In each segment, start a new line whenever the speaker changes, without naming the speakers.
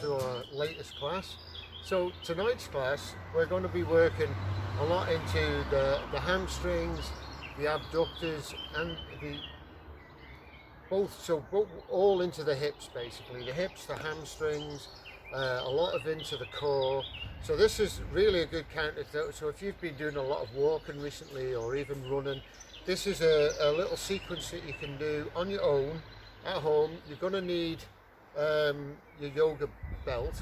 to our latest class. So tonight's class we're going to be working a lot into the hamstrings, the abductors, and the both all into the hips, basically the hips, the hamstrings, a lot of into the core. So this is really a good counter. So if you've been doing a lot of walking recently or even running, this is a little sequence that you can do on your own at home. You're going to need your yoga belt.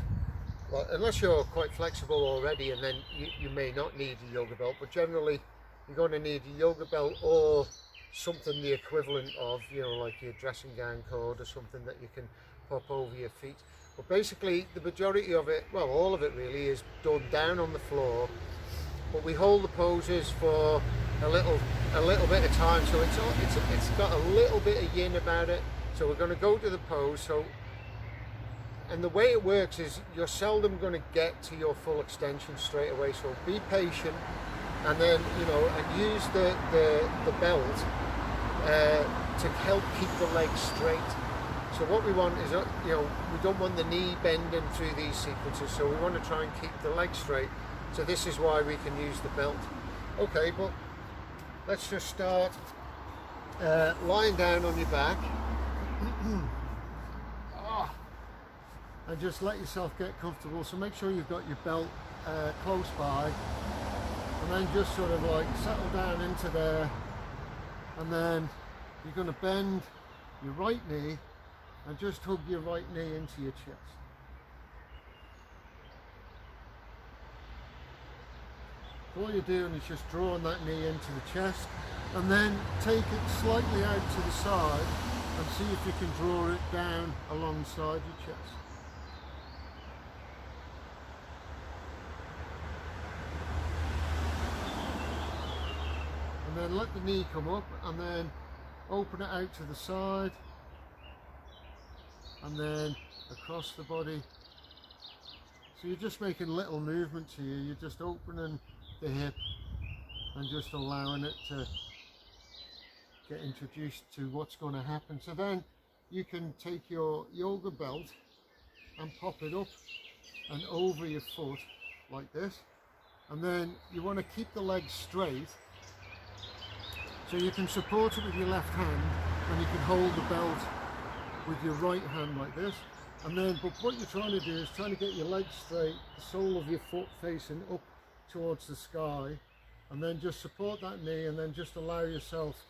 Well, unless you're quite flexible already, and then you may not need a yoga belt, but generally you're going to need a yoga belt or something the equivalent of, like your dressing gown cord or something that you can pop over your feet. But basically the majority of it, well, all of it really, is done down on the floor, but we hold the poses for a little bit of time, so it's got a little bit of yin about it. So we're going to go to the pose. And the way it works is you're seldom going to get to your full extension straight away, so be patient, and then and use the belt to help keep the legs straight. So what we want is we don't want the knee bending through these sequences, so we want to try and keep the legs straight. So this is why we can use the belt. Okay, but let's just start lying down on your back. And just let yourself get comfortable. So make sure you've got your belt close by, and then just sort of like settle down into there, and then you're going to bend your right knee and just hug your right knee into your chest. All you're doing is just drawing that knee into the chest, and then take it slightly out to the side and see if you can draw it down alongside your chest. And then let the knee come up, and then open it out to the side, and then across the body. So you're just making little movements here. You're just opening the hip and just allowing it to get introduced to what's going to happen. So then you can take your yoga belt and pop it up and over your foot like this, and then you want to keep the legs straight. So you can support it with your left hand, and you can hold the belt with your right hand like this. And then, but what you're trying to do is trying to get your legs straight, the sole of your foot facing up towards the sky, and then just support that knee, and then just allow yourself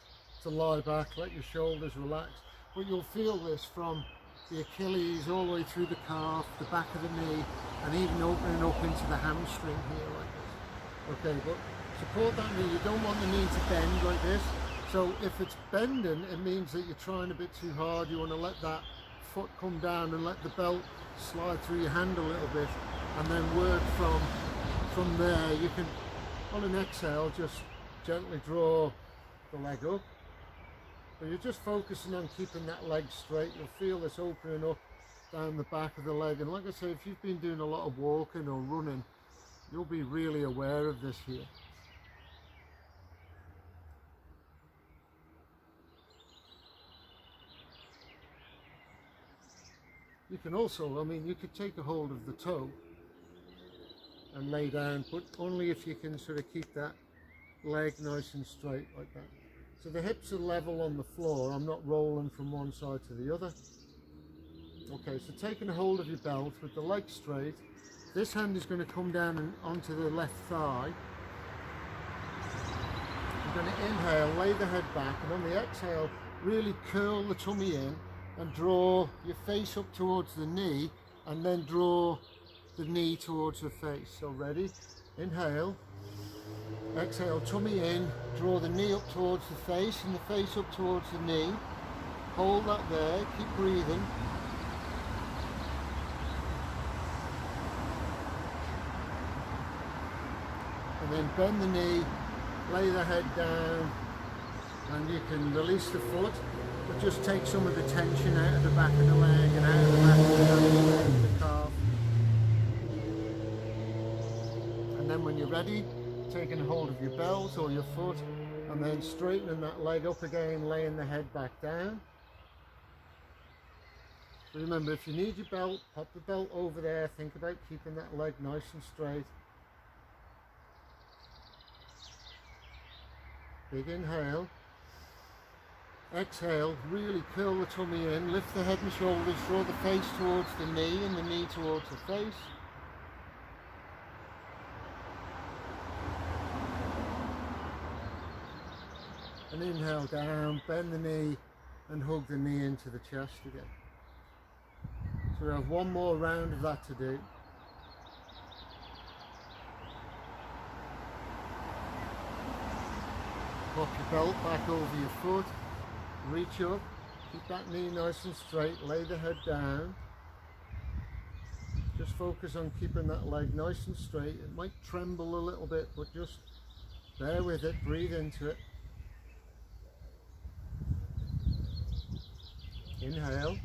to lie back, let your shoulders relax. But you'll feel this from the Achilles all the way through the calf, the back of the knee, and even opening up into the hamstring here like this. Okay, but support that knee. You don't want the knee to bend like this. So if it's bending, it means that you're trying a bit too hard. You want to let that foot come down and let the belt slide through your hand a little bit, and then work from there. You can, on an exhale, just gently draw the leg up. So you're just focusing on keeping that leg straight. You'll feel this opening up down the back of the leg. And like I say, if you've been doing a lot of walking or running, you'll be really aware of this here. You can also, you could take a hold of the toe and lay down, but only if you can sort of keep that leg nice and straight like that. So the hips are level on the floor. I'm not rolling from one side to the other. Okay, so taking a hold of your belt with the leg straight, this hand is going to come down and onto the left thigh. You're going to inhale, lay the head back, and on the exhale, really curl the tummy in and draw your face up towards the knee, and then draw the knee towards the face. So ready? Inhale. Exhale, tummy in, draw the knee up towards the face and the face up towards the knee. Hold that there, keep breathing. And then bend the knee, lay the head down, and you can release the foot, but just take some of the tension out of the back of the leg and out of the back of the hamstring, the calf. And then when you're ready, taking hold of your belt or your foot, and then straightening that leg up again, laying the head back down. Remember, if you need your belt, pop the belt over there. Think about keeping that leg nice and straight. Big inhale. Exhale, really curl the tummy in, lift the head and shoulders, draw the face towards the knee and the knee towards the face. And inhale down, bend the knee and hug the knee into the chest again. So we have one more round of that to do. Pop your belt back over your foot, reach up, keep that knee nice and straight, lay the head down. Just focus on keeping that leg nice and straight. It might tremble a little bit, but just bear with it, breathe into it. Inhale.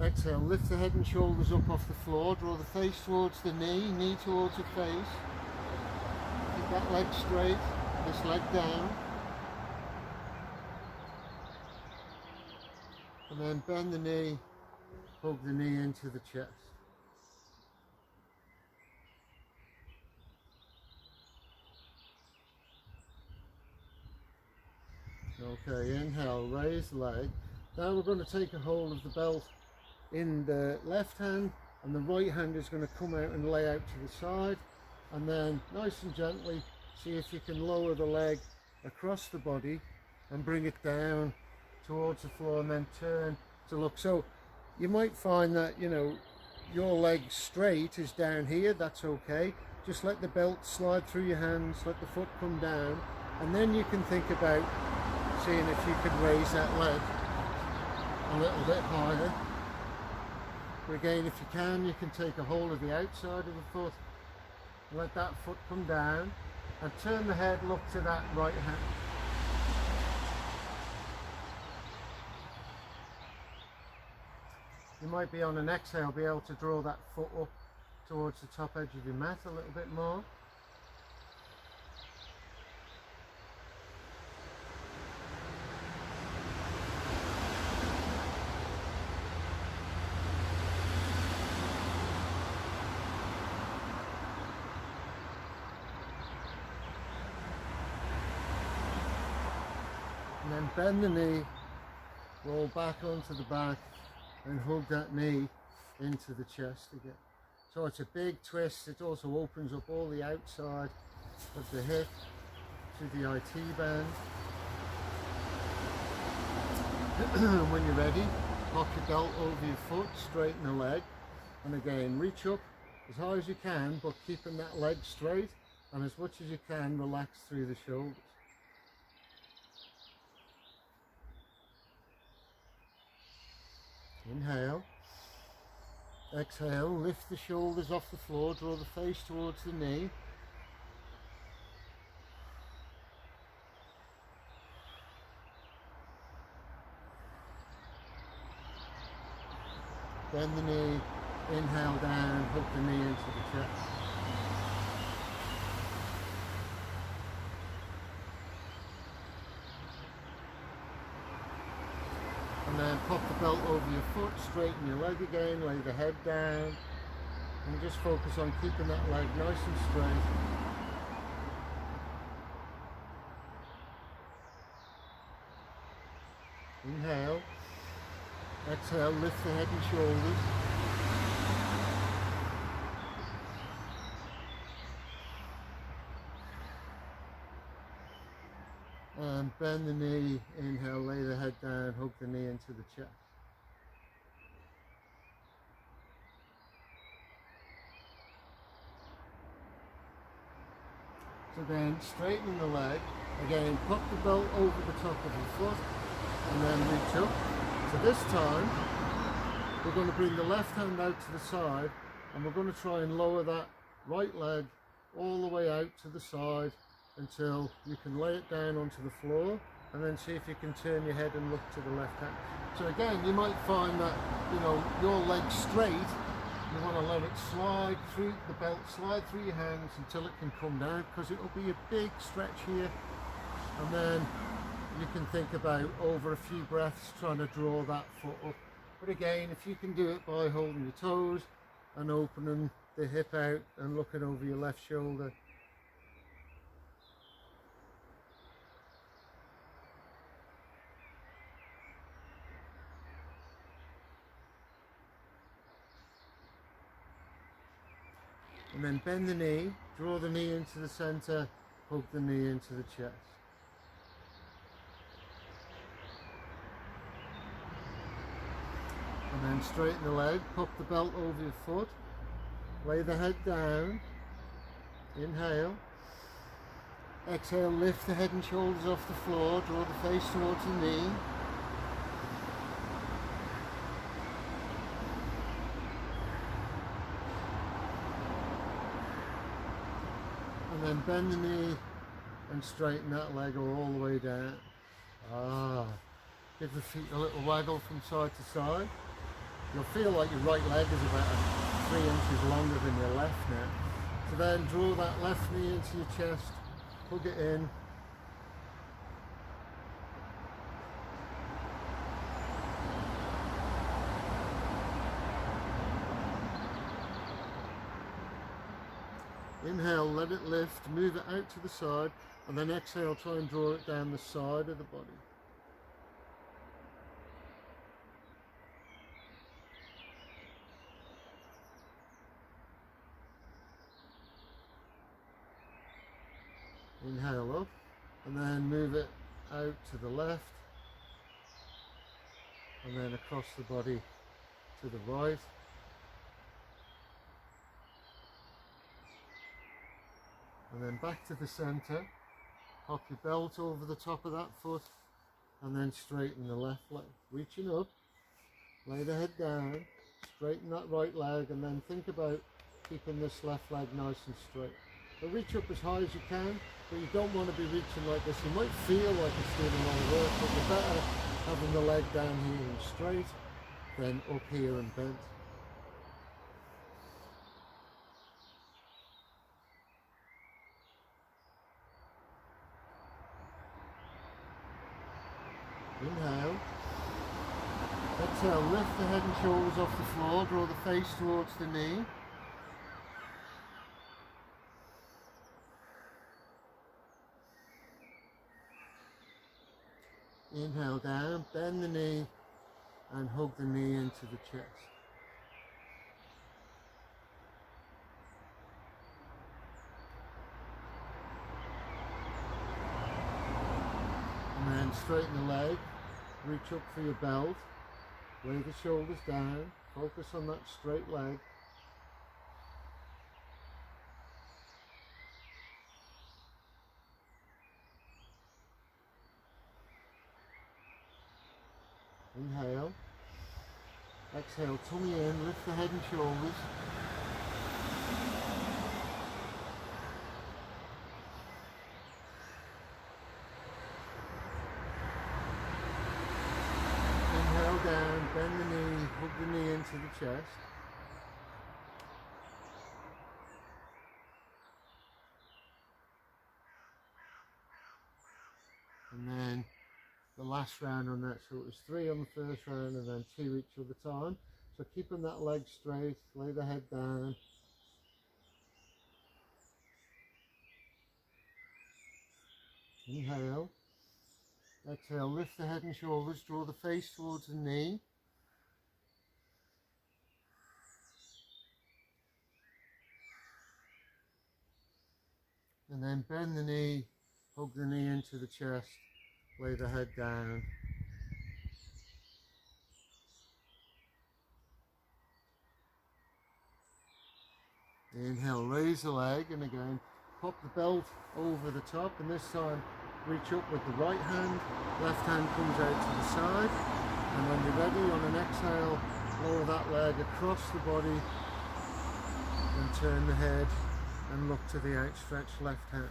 Exhale, lift the head and shoulders up off the floor, draw the face towards the knee, knee towards the face. Keep that leg straight, this leg down. And then bend the knee, hug the knee into the chest. Okay, inhale, raise the leg. Now we're going to take a hold of the belt in the left hand, and the right hand is going to come out and lay out to the side, and then nice and gently see if you can lower the leg across the body and bring it down towards the floor, and then turn to look. So you might find that, you know, your leg straight is down here. That's okay. Just let the belt slide through your hands, let the foot come down, and then you can think about seeing if you could raise that leg a little bit higher. But again, if you can take a hold of the outside of the foot, let that foot come down, and turn the head, look to that right hand. You might be on an exhale, be able to draw that foot up towards the top edge of your mat a little bit more. And then bend the knee, roll back onto the back and hug that knee into the chest again. So it's a big twist. It also opens up all the outside of the hip to the IT band. When you're ready, pop your belt over your foot, straighten the leg, and again reach up as high as you can, but keeping that leg straight, and as much as you can relax through the shoulders. Inhale. Exhale, lift the shoulders off the floor, draw the face towards the knee. Bend the knee, inhale down, hook the knee into the chest. And then pop the belt over your foot, straighten your leg again, lay the head down, and just focus on keeping that leg nice and straight. Inhale. Exhale, lift the head and shoulders. And bend the knee, inhale, lay the head down, hug the knee into the chest. So then straighten the leg, again pop the belt over the top of your foot and then reach up. So this time we're going to bring the left hand out to the side, and we're going to try and lower that right leg all the way out to the side until you can lay it down onto the floor, and then see if you can turn your head and look to the left hand. So again, you might find that, you know, your leg's straight, you want to let it slide through the belt, slide through your hands until it can come down, because it will be a big stretch here, and then you can think about over a few breaths trying to draw that foot up But again, if you can do it by holding your toes and opening the hip out and looking over your left shoulder. And then bend the knee, draw the knee into the center, hug the knee into the chest. And then straighten the leg, pop the belt over your foot, lay the head down, inhale, exhale, lift the head and shoulders off the floor, draw the face towards the knee. And then bend the knee and straighten that leg all the way down. Give the feet a little waggle from side to side. You'll feel like your right leg is about 3 inches longer than your left now. So then draw that left knee into your chest, hug it in. Inhale, let it lift, move it out to the side, and then exhale, try and draw it down the side of the body. Inhale up, and then move it out to the left, and then across the body to the right. And then back to the center, pop your belt over the top of that foot, and then straighten the left leg. Reaching up, lay the head down, straighten that right leg, and then think about keeping this left leg nice and straight. So reach up as high as you can, but you don't want to be reaching like this. You might feel like it's doing a lot of work, but you're better having the leg down here and straight than up here and bent. Inhale. Exhale, lift the head and shoulders off the floor, draw the face towards the knee. Inhale down, bend the knee and hug the knee into the chest. And then straighten the leg, reach up for your belt, lay the shoulders down, focus on that straight leg. Inhale, exhale, tummy in, lift the head and shoulders. Inhale down, bend the knee, hug the knee into the chest. And then the last round on that, so it was 3 on the first round and then 2 each other time. So keeping that leg straight, lay the head down. Inhale. Exhale, lift the head and shoulders, draw the face towards the knee. And then bend the knee, hug the knee into the chest, lay the head down. Inhale, raise the leg, and again, pop the belt over the top, and this time reach up with the right hand, left hand comes out to the side, and when you're ready, on an exhale, lower that leg across the body, and turn the head and look to the outstretched left hand.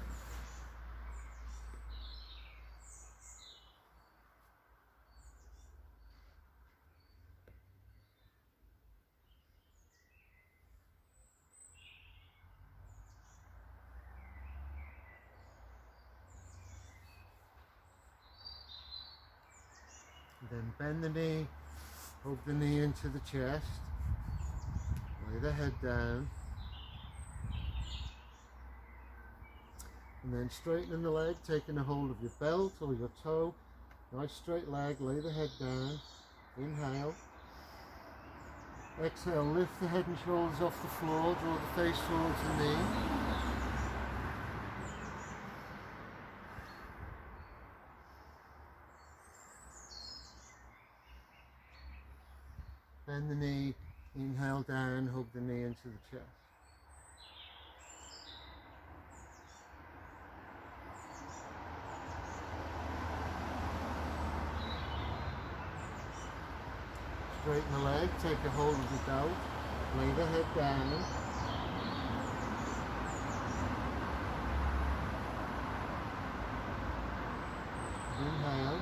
Then bend the knee, hug the knee into the chest, lay the head down, and then straightening the leg, taking a hold of your belt or your toe, nice straight leg, lay the head down, inhale, exhale, lift the head and shoulders off the floor, draw the face towards the knee, bend the knee, inhale down, hug the knee into the chest. Straighten the leg, take a hold of the belt, lay the head down. Inhale.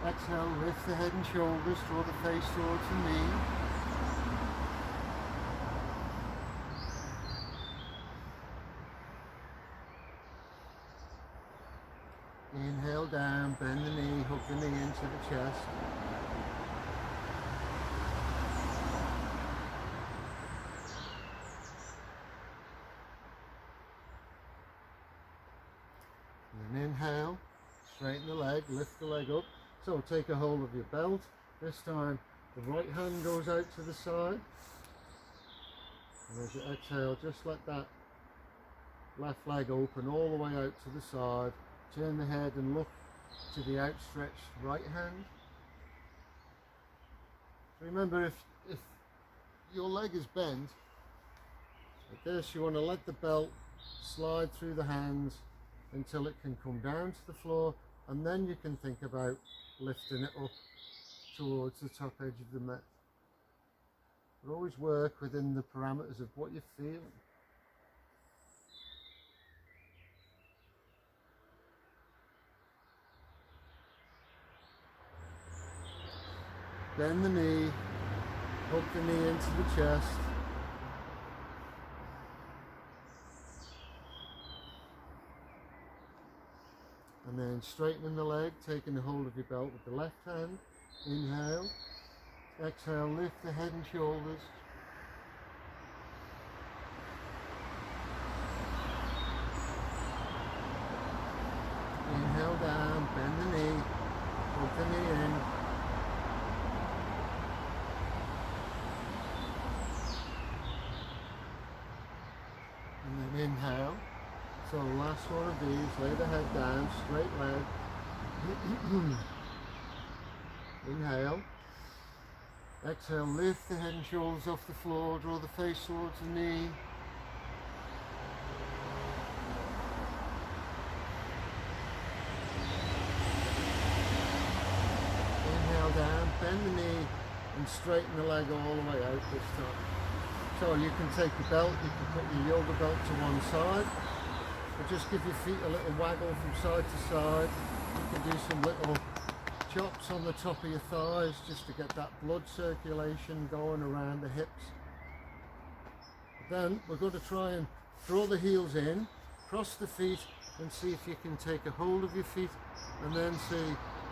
Exhale, lift the head and shoulders, draw the face towards the knee. Inhale down, bend the knee, hook the knee into the chest. And then inhale, straighten the leg, lift the leg up. So take a hold of your belt. This time the right hand goes out to the side. And as you exhale, just let that left leg open all the way out to the side. Turn the head and look to the outstretched right hand. Remember, if your leg is bent like this, you want to let the belt slide through the hands until it can come down to the floor, and then you can think about lifting it up towards the top edge of the mat. But always work within the parameters of what you're feeling. Bend the knee, hook the knee into the chest. And then straightening the leg, taking a hold of your belt with the left hand. Inhale. Exhale, lift the head and shoulders. Inhale down, bend the knee, hook the knee in. And then inhale. So last one of these, lay the head down, straight leg. Inhale. Exhale, lift the head and shoulders off the floor, draw the face towards the knee. Inhale down, bend the knee and straighten the leg all the way out this time. So you can take your belt, you can put your yoga belt to one side. But just give your feet a little waggle from side to side. You can do some little chops on the top of your thighs just to get that blood circulation going around the hips. Then we're going to try and draw the heels in, cross the feet, and see if you can take a hold of your feet, and then see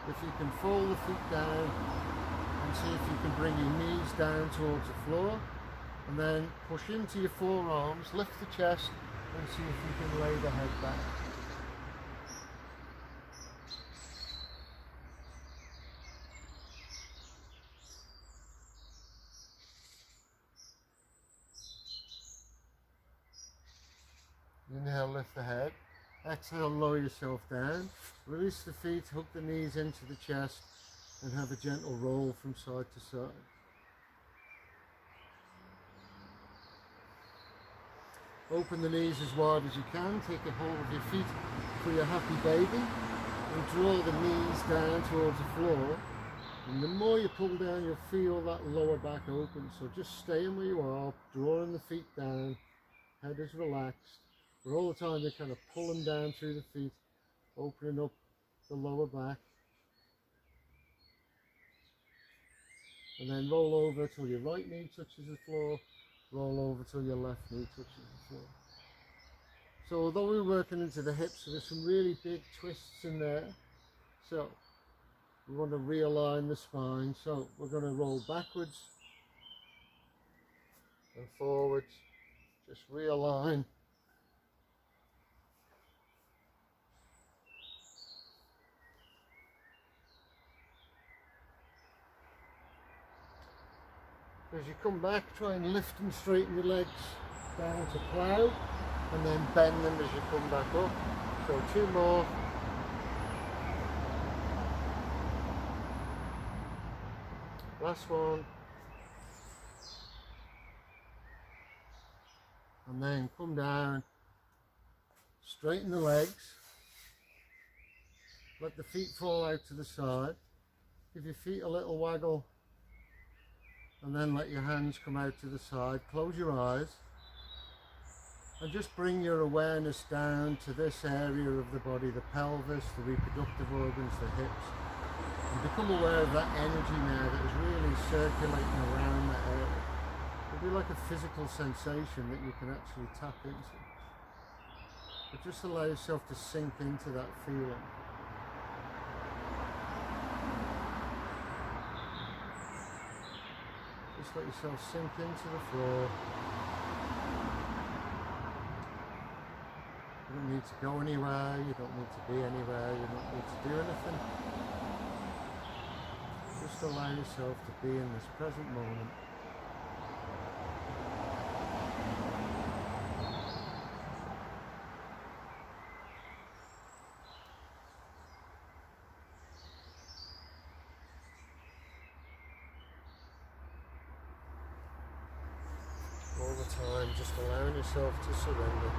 if you can fold the feet down and see if you can bring your knees down towards the floor, and then push into your forearms, lift the chest, and see if you can lay the head back. Inhale, lift the head. Exhale, lower yourself down. Release the feet, hook the knees into the chest, and have a gentle roll from side to side. Open the knees as wide as you can, take a hold of your feet for your happy baby, and draw the knees down towards the floor. And the more you pull down, you'll feel that lower back open. So just staying where you are, drawing the feet down, head is relaxed. But all the time you're kind of pulling down through the feet, opening up the lower back. And then roll over till your right knee touches the floor. Roll over till your left knee touches the floor. So although we're working into the hips, there's some really big twists in there. So We want to realign the spine, so we're going to roll backwards and forwards, just realign. As you come back, try and lift and straighten your legs down to plough, and then bend them as you come back up. So 2 more. Last one. And then come down, straighten the legs, let the feet fall out to the side, give your feet a little waggle, and then let your hands come out to the side. Close your eyes and just bring your awareness down to this area of the body, the pelvis, the reproductive organs, the hips, and become aware of that energy now that is really circulating around that area. It'll be like a physical sensation that you can actually tap into. But just allow yourself to sink into that feeling. Just let yourself sink into the floor. You don't need to go anywhere, you don't need to be anywhere, you don't need to do anything. Just allow yourself to be in this present moment. All the time, just allowing yourself to surrender.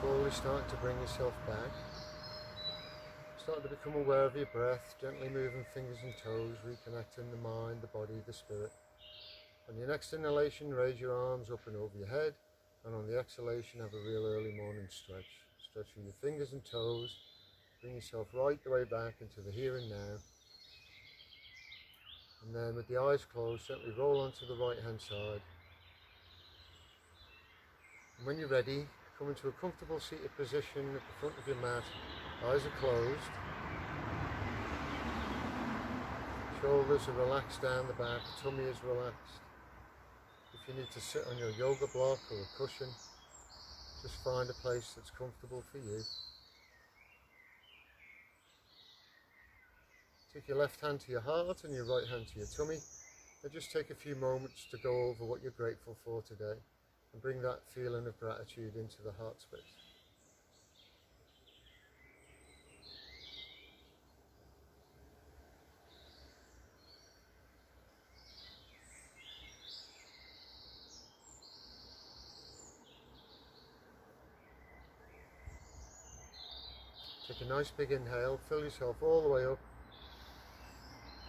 Slowly starting to bring yourself back. Starting to become aware of your breath, gently moving fingers and toes, reconnecting the mind, the body, the spirit. On your next inhalation, raise your arms up and over your head, and on the exhalation, have a real early morning stretch. Stretching your fingers and toes, bring yourself right the way back into the here and now. And then with the eyes closed, gently roll onto the right hand side. And when you're ready, come into a comfortable seated position at the front of your mat. Eyes are closed. Shoulders are relaxed down the back, tummy is relaxed. If you need to sit on your yoga block or a cushion, just find a place that's comfortable for you. Take your left hand to your heart and your right hand to your tummy, and just take a few moments to go over what you're grateful for today, and bring that feeling of gratitude into the heart space. Take a nice big inhale, fill yourself all the way up,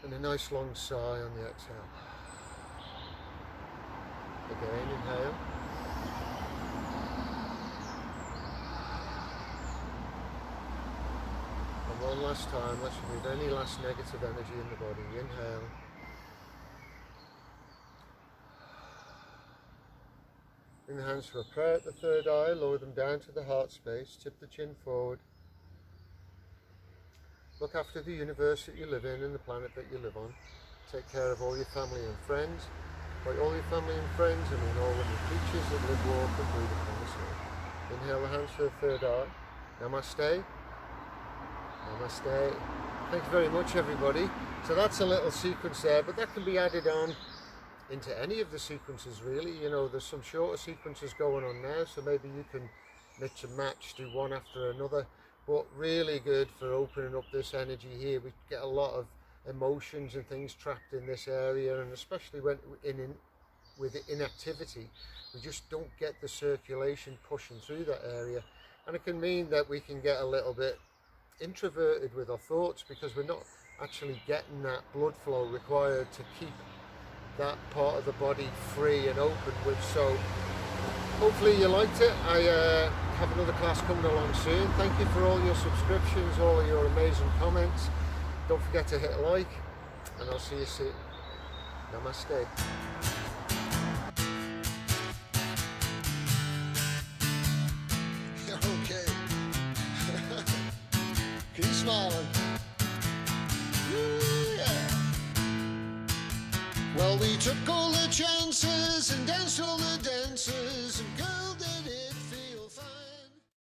and a nice long sigh on the exhale. Again, inhale. And one last time, let's remove any last negative energy in the body. Inhale. Bring the hands to a prayer at the third eye, lower them down to the heart space, tip the chin forward. Look after the universe that you live in and the planet that you live on. Take care of all your family and friends. By all your family and friends, I mean all of the creatures that live, walk and breathe upon this earth. Inhale the hands to the third eye. Namaste. Namaste. Thank you very much, everybody. So that's a little sequence there, but that can be added on into any of the sequences, really. You know, there's some shorter sequences going on now, so maybe you can mix and match, do one after another. But really good for opening up this energy here. We get a lot of emotions and things trapped in this area, and especially when with inactivity, we just don't get the circulation pushing through that area, and it can mean that we can get a little bit introverted with our thoughts because we're not actually getting that blood flow required to keep that part of the body free and open with. So hopefully you liked it. I have another class coming along soon. Thank you for all your subscriptions, all of your amazing comments. Don't forget to hit a like, and I'll see you soon. Namaste. Okay. Keep smiling. Yeah. Well, we took all the chances and danced all the dances, and girls